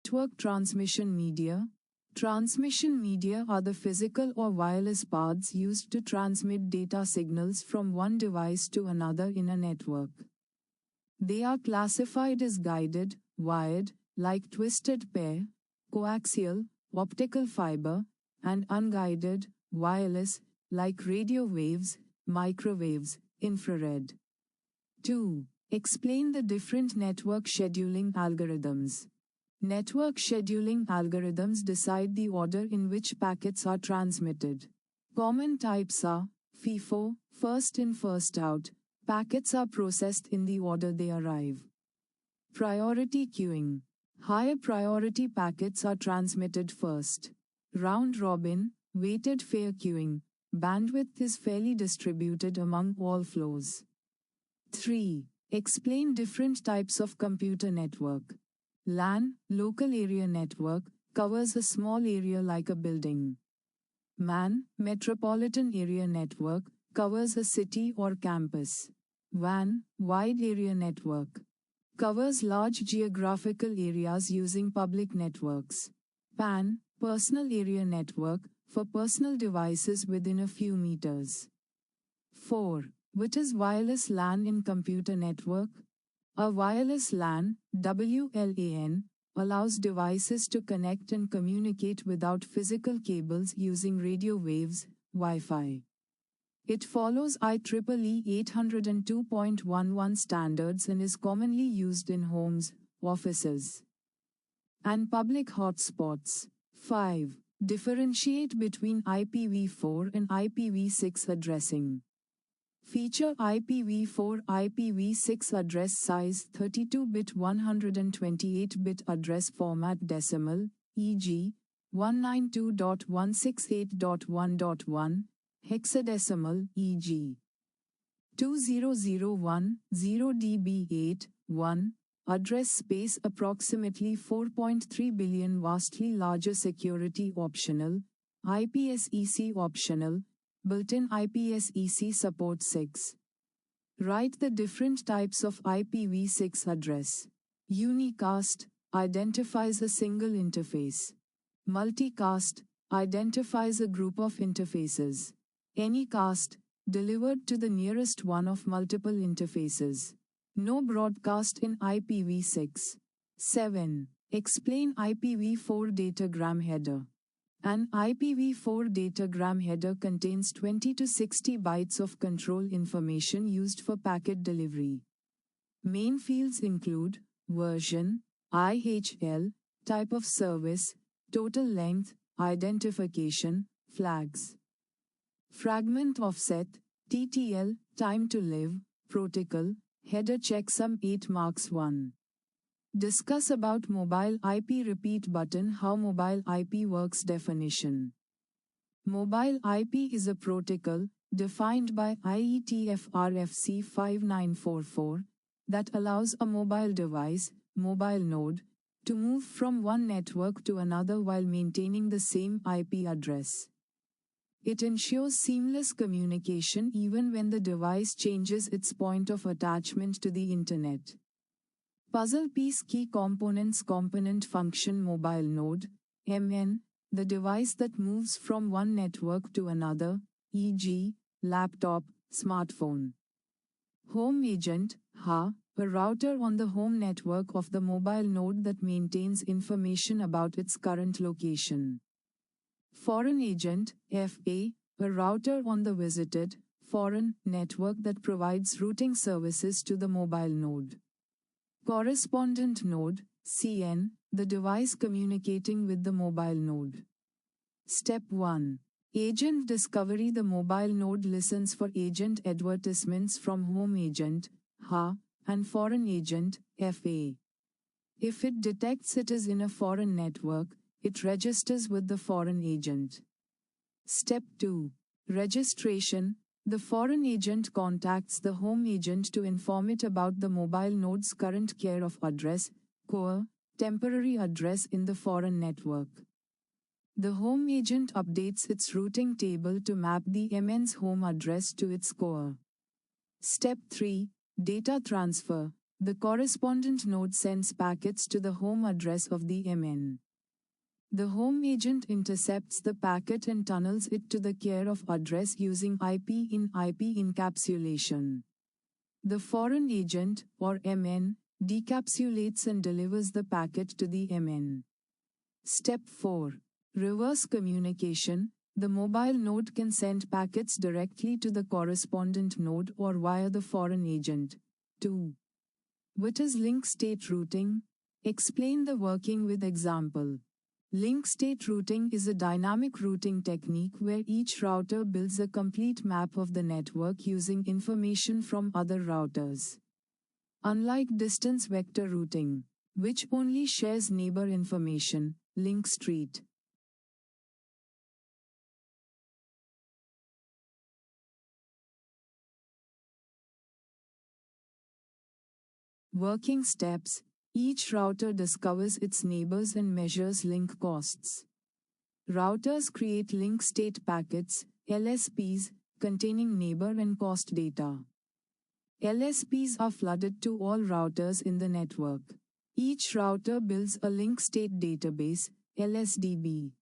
Network transmission media. Transmission media are the physical or wireless paths used to transmit data signals from one device to another in a network. They are classified as guided, wired, like twisted pair, coaxial, optical fiber, and unguided, wireless, like radio waves, microwaves, infrared. 2. Explain the different network scheduling algorithms. Network scheduling algorithms decide the order in which packets are transmitted. Common types are FIFO, first in first out. Packets are processed in the order they arrive. Priority queuing. Higher priority packets are transmitted first. Round robin, weighted fair queuing. Bandwidth is fairly distributed among all flows. 3. Explain different types of computer network. LAN, local area network, covers a small area like a building. MAN, metropolitan area network, covers a city or campus. WAN, wide area network, covers large geographical areas using public networks. PAN, personal area network, for personal devices within a few meters. 4. What is wireless LAN in computer network? A wireless LAN, WLAN, allows devices to connect and communicate without physical cables using radio waves, Wi-Fi. It follows IEEE 802.11 standards and is commonly used in homes, offices, and public hotspots. 5. Differentiate between IPv4 and IPv6 addressing. Feature IPv4 IPv6 address size 32-bit 128-bit address format decimal, e.g., 192.168.1.1, hexadecimal, e.g., 2001, 0db8, 1, address space approximately 4.3 billion vastly larger security optional, IPsec optional, built-in IPsec support 6. Write the different types of IPv6 address. Unicast identifies a single interface. Multicast identifies a group of interfaces. Anycast delivered to the nearest one of multiple interfaces. No broadcast in IPv6. 7. Explain IPv4 datagram header. An IPv4 datagram header contains 20 to 60 bytes of control information used for packet delivery. Main fields include version, IHL, type of service, total length, identification, flags. Fragment offset, TTL, time to live, protocol, header checksum 8 marks 1. Discuss about mobile IP repeat button. How mobile IP works. Definition. Mobile IP is a protocol, defined by IETF RFC 5944, that allows a mobile device, mobile node, to move from one network to another while maintaining the same IP address. It ensures seamless communication even when the device changes its point of attachment to the Internet. Puzzle piece key components. Component function. Mobile node, MN, the device that moves from one network to another, e.g., laptop, smartphone. Home agent, HA, a router on the home network of the mobile node that maintains information about its current location. Foreign agent, FA, a router on the visited, foreign network that provides routing services to the mobile node. Correspondent node, CN, the device communicating with the mobile node. Step 1. Agent discovery. The mobile node listens for agent advertisements from home agent, HA, and foreign agent, FA. If it detects it is in a foreign network, it registers with the foreign agent. Step 2. Registration. The foreign agent contacts the home agent to inform it about the mobile node's current care of address, COA, temporary address in the foreign network. The home agent updates its routing table to map the MN's home address to its COA. Step 3. Data transfer. The correspondent node sends packets to the home address of the MN. The home agent intercepts the packet and tunnels it to the care of address using IP in IP encapsulation. The foreign agent, or MN, decapsulates and delivers the packet to the MN. Step 4. Reverse communication. The mobile node can send packets directly to the correspondent node or via the foreign agent. 2. What is link state routing? Explain the working with example. Link state routing is a dynamic routing technique where each router builds a complete map of the network using information from other routers. Unlike distance vector routing, which only shares neighbor information, link street working steps. Each router discovers its neighbors and measures link costs. Routers create link state packets, LSPs, containing neighbor and cost data. LSPs are flooded to all routers in the network. Each router builds a link state database, LSDB.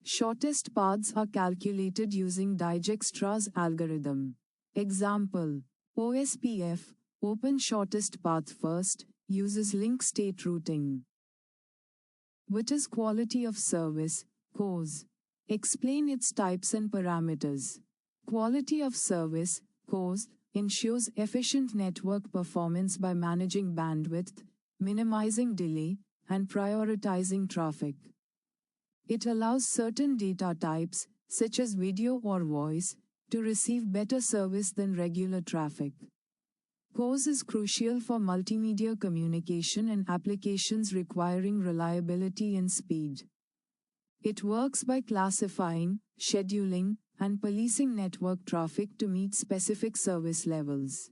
Shortest paths are calculated using Dijkstra's algorithm. Example: OSPF, Open Shortest Path First, uses link state routing. What is quality of service, COS? Explain its types and parameters. Quality of service, COS, ensures efficient network performance by managing bandwidth, minimizing delay, and prioritizing traffic. It allows certain data types, such as video or voice, to receive better service than regular traffic. COS is crucial for multimedia communication and applications requiring reliability and speed. It works by classifying, scheduling, and policing network traffic to meet specific service levels.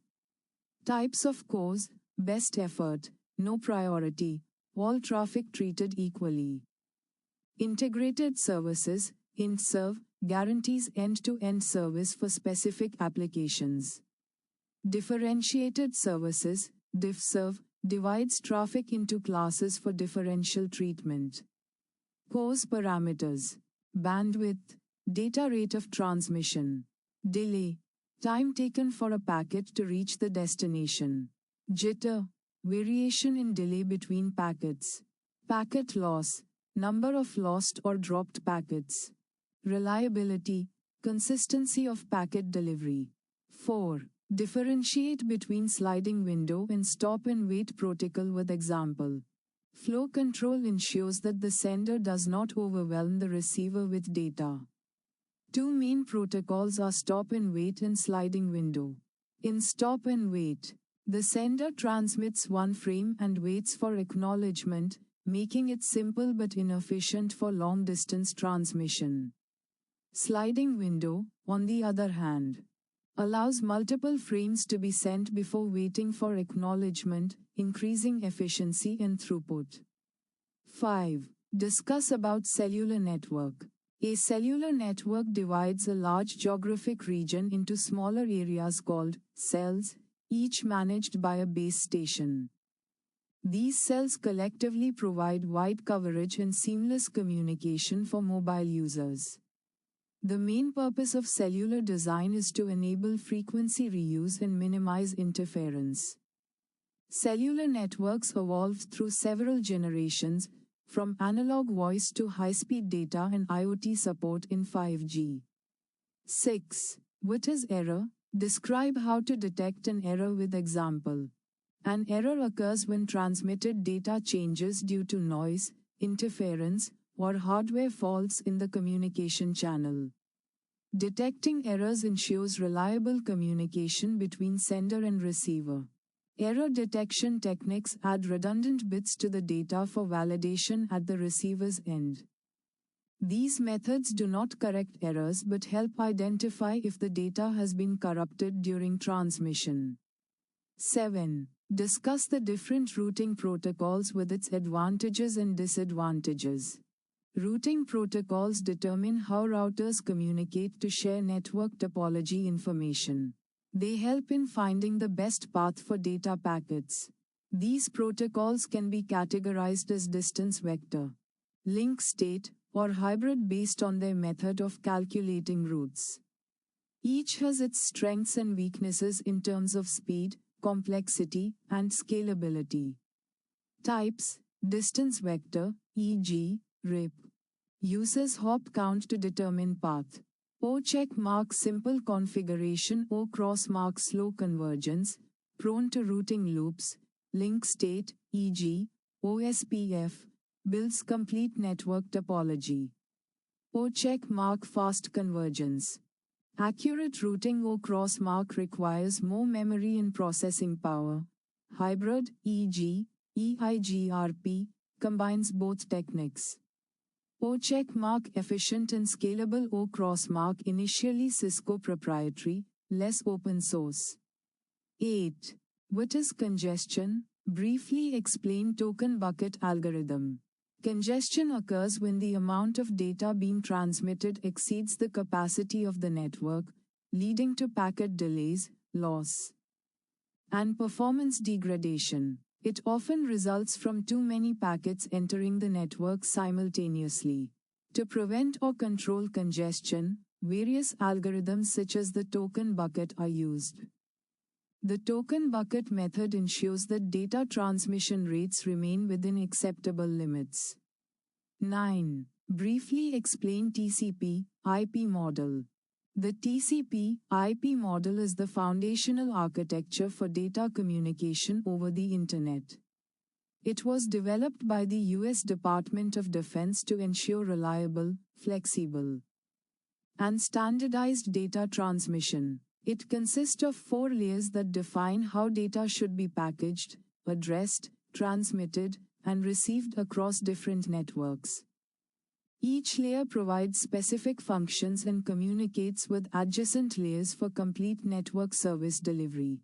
Types of COS: best effort, no priority, all traffic treated equally. Integrated services, INTServe, guarantees end-to-end service for specific applications. Differentiated services, DiffServe, divides traffic into classes for differential treatment. COS parameters: bandwidth, data rate of transmission; delay, time taken for a packet to reach the destination; jitter, variation in delay between packets; packet loss, number of lost or dropped packets; reliability, consistency of packet delivery. 4. Differentiate between sliding window and stop and wait protocol with example. Flow control ensures that the sender does not overwhelm the receiver with data. Two main protocols are stop and wait and sliding window. In stop and wait, the sender transmits one frame and waits for acknowledgement, making it simple but inefficient for long-distance transmission. Sliding window, on the other hand, allows multiple frames to be sent before waiting for acknowledgement, increasing efficiency and throughput. 5. Discuss about cellular network. A cellular network divides a large geographic region into smaller areas called cells, each managed by a base station. These cells collectively provide wide coverage and seamless communication for mobile users. The main purpose of cellular design is to enable frequency reuse and minimize interference. Cellular networks evolved through several generations, from analog voice to high-speed data and IoT support in 5G. 6. What is error? Describe how to detect an error with example. An error occurs when transmitted data changes due to noise, interference, or hardware faults in the communication channel. Detecting errors ensures reliable communication between sender and receiver. Error detection techniques add redundant bits to the data for validation at the receiver's end. These methods do not correct errors but help identify if the data has been corrupted during transmission. 7. Discuss the different routing protocols with its advantages and disadvantages. Routing protocols determine how routers communicate to share network topology information. They help in finding the best path for data packets. These protocols can be categorized as distance vector, link state, or hybrid based on their method of calculating routes. Each has its strengths and weaknesses in terms of speed, complexity, and scalability. Types: distance vector, e.g., RIP, uses hop count to determine path. O check mark simple configuration. O cross mark slow convergence, prone to routing loops. Link state, e.g., OSPF, builds complete network topology. O check mark fast convergence. Accurate routing. O cross mark requires more memory and processing power. Hybrid, e.g., EIGRP, combines both techniques. O check mark efficient and scalable. O cross mark initially Cisco proprietary, less open source. 8. What is congestion? Briefly explain token bucket algorithm. Congestion occurs when the amount of data being transmitted exceeds the capacity of the network, leading to packet delays, loss, and performance degradation. It often results from too many packets entering the network simultaneously. To prevent or control congestion, various algorithms such as the token bucket are used. The token bucket method ensures that data transmission rates remain within acceptable limits. 9. Briefly explain TCP/IP model. The TCP/IP model is the foundational architecture for data communication over the Internet. It was developed by the U.S. Department of Defense to ensure reliable, flexible, and standardized data transmission. It consists of 4 layers that define how data should be packaged, addressed, transmitted, and received across different networks. Each layer provides specific functions and communicates with adjacent layers for complete network service delivery.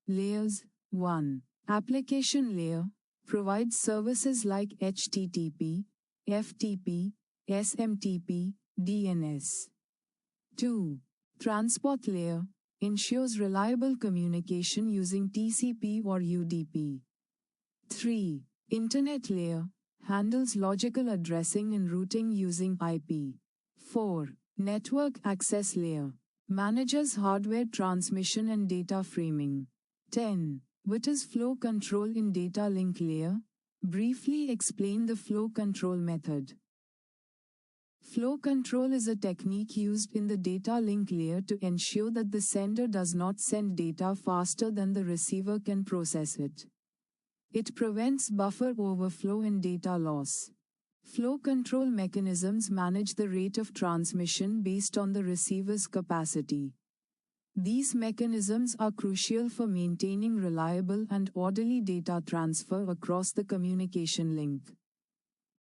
Layers. 1. Application layer provides services like HTTP, FTP, SMTP, DNS. 2. Transport layer ensures reliable communication using TCP or UDP. 3. Internet layer handles logical addressing and routing using IP. 4. Network access layer manages hardware transmission and data framing. 10. What is flow control in data link layer? Briefly explain the flow control method. Flow control is a technique used in the data link layer to ensure that the sender does not send data faster than the receiver can process it. It prevents buffer overflow and data loss. Flow control mechanisms manage the rate of transmission based on the receiver's capacity. These mechanisms are crucial for maintaining reliable and orderly data transfer across the communication link.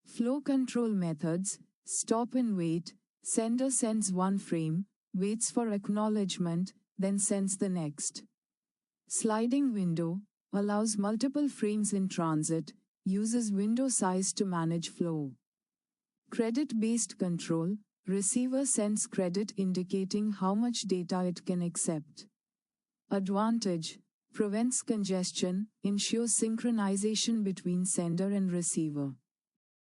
Flow control methods: stop and wait. Sender sends one frame, waits for acknowledgement, then sends the next. Sliding window allows multiple frames in transit, uses window size to manage flow. Credit-based control: receiver sends credit indicating how much data it can accept. Advantage: prevents congestion, ensures synchronization between sender and receiver.